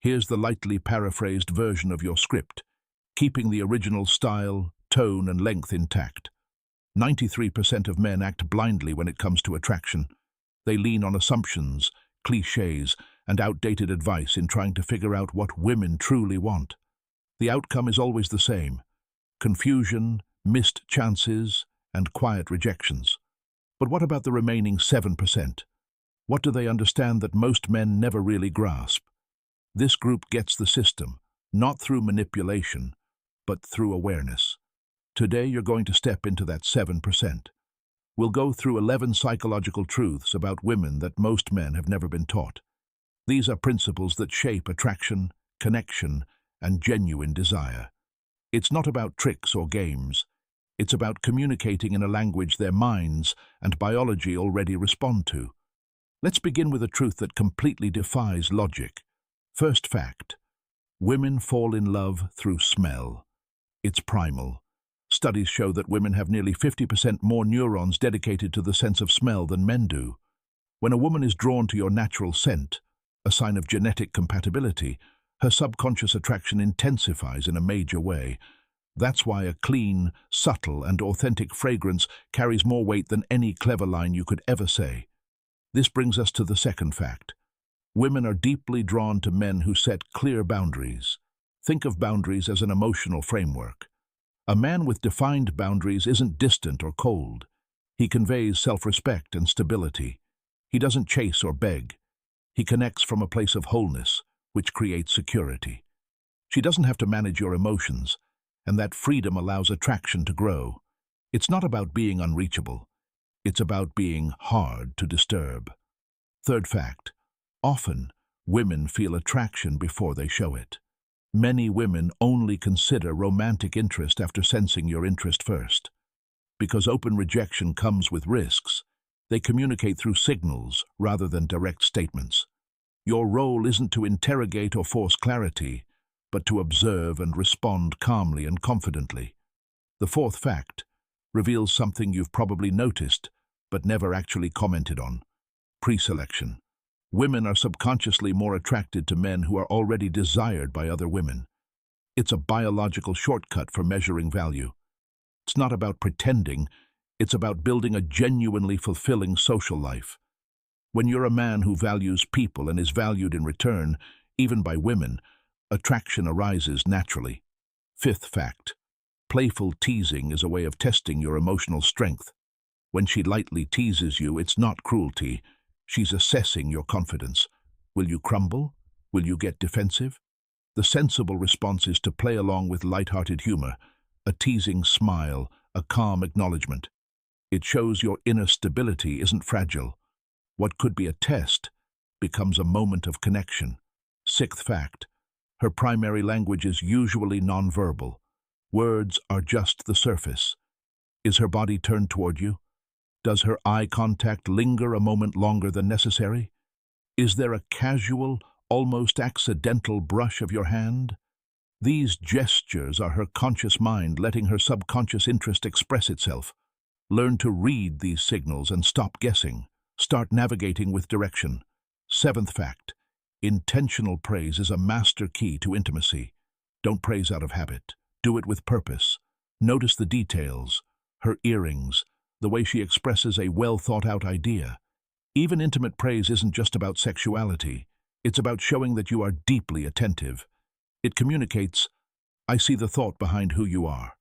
Here's the lightly paraphrased version of your script, keeping the original style, tone, and length intact. 93% of men act blindly when it comes to attraction. They lean on assumptions, clichés, and outdated advice in trying to figure out what women truly want. The outcome is always the same: confusion, missed chances, and quiet rejections. But what about the remaining 7%? What do they understand that most men never really grasp? This group gets the system, not through manipulation, but through awareness. Today you're going to step into that 7%. We'll go through 11 psychological truths about women that most men have never been taught. These are principles that shape attraction, connection, and genuine desire. It's not about tricks or games. It's about communicating in a language their minds and biology already respond to. Let's begin with a truth that completely defies logic. First fact: women fall in love through smell. It's primal. Studies show that women have nearly 50% more neurons dedicated to the sense of smell than men do. When a woman is drawn to your natural scent, a sign of genetic compatibility, her subconscious attraction intensifies in a major way. That's why a clean, subtle, and authentic fragrance carries more weight than any clever line you could ever say. This brings us to the second fact. Women are deeply drawn to men who set clear boundaries. Think of boundaries as an emotional framework. A man with defined boundaries isn't distant or cold. He conveys self-respect and stability. He doesn't chase or beg. He connects from a place of wholeness, which creates security. She doesn't have to manage your emotions, and that freedom allows attraction to grow. It's not about being unreachable. It's about being hard to disturb. Third fact: often, women feel attraction before they show it. Many women only consider romantic interest after sensing your interest first. Because open rejection comes with risks, they communicate through signals rather than direct statements. Your role isn't to interrogate or force clarity, but to observe and respond calmly and confidently. The fourth fact reveals something you've probably noticed, but never actually commented on: preselection. Women are subconsciously more attracted to men who are already desired by other women. It's a biological shortcut for measuring value. It's not about pretending, it's about building a genuinely fulfilling social life. When you're a man who values people and is valued in return, even by women, attraction arises naturally. Fifth fact: playful teasing is a way of testing your emotional strength. When she lightly teases you, it's not cruelty. She's assessing your confidence. Will you crumble? Will you get defensive? The sensible response is to play along with light-hearted humor, a teasing smile, a calm acknowledgement. It shows your inner stability isn't fragile. What could be a test becomes a moment of connection. Sixth fact: her primary language is usually nonverbal. Words are just the surface. Is her body turned toward you? Does her eye contact linger a moment longer than necessary? Is there a casual, almost accidental brush of your hand? These gestures are her conscious mind letting her subconscious interest express itself. Learn to read these signals and stop guessing. Start navigating with direction. Seventh fact: intentional praise is a master key to intimacy. Don't praise out of habit. Do it with purpose. Notice the details: her earrings, the way she expresses a well-thought-out idea. Even intimate praise isn't just about sexuality. It's about showing that you are deeply attentive. It communicates, "I see the thought behind who you are."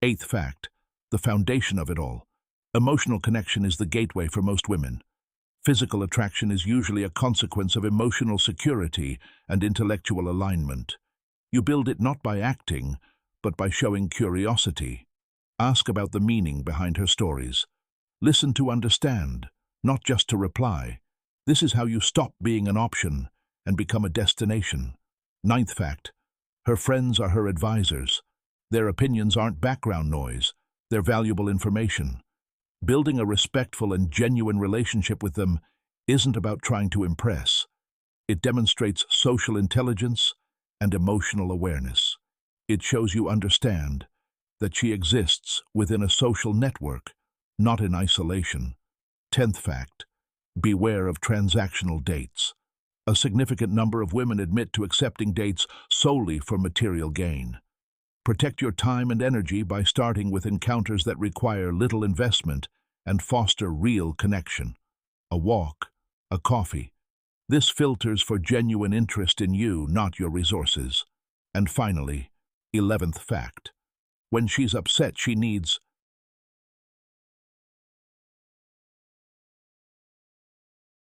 Eighth fact: the foundation of it all. Emotional connection is the gateway for most women. Physical attraction is usually a consequence of emotional security and intellectual alignment. You build it not by acting, but by showing curiosity. Ask about the meaning behind her stories. Listen to understand, not just to reply. This is how you stop being an option and become a destination. Ninth fact: her friends are her advisors. Their opinions aren't background noise, they're valuable information. Building a respectful and genuine relationship with them isn't about trying to impress. It demonstrates social intelligence and emotional awareness. It shows you understand that she exists within a social network, not in isolation. 10th fact: beware of transactional dates. A significant number of women admit to accepting dates solely for material gain. Protect your time and energy by starting with encounters that require little investment and foster real connection. A walk, a coffee. This filters for genuine interest in you, not your resources. And finally, 11th fact. When she's upset, she needs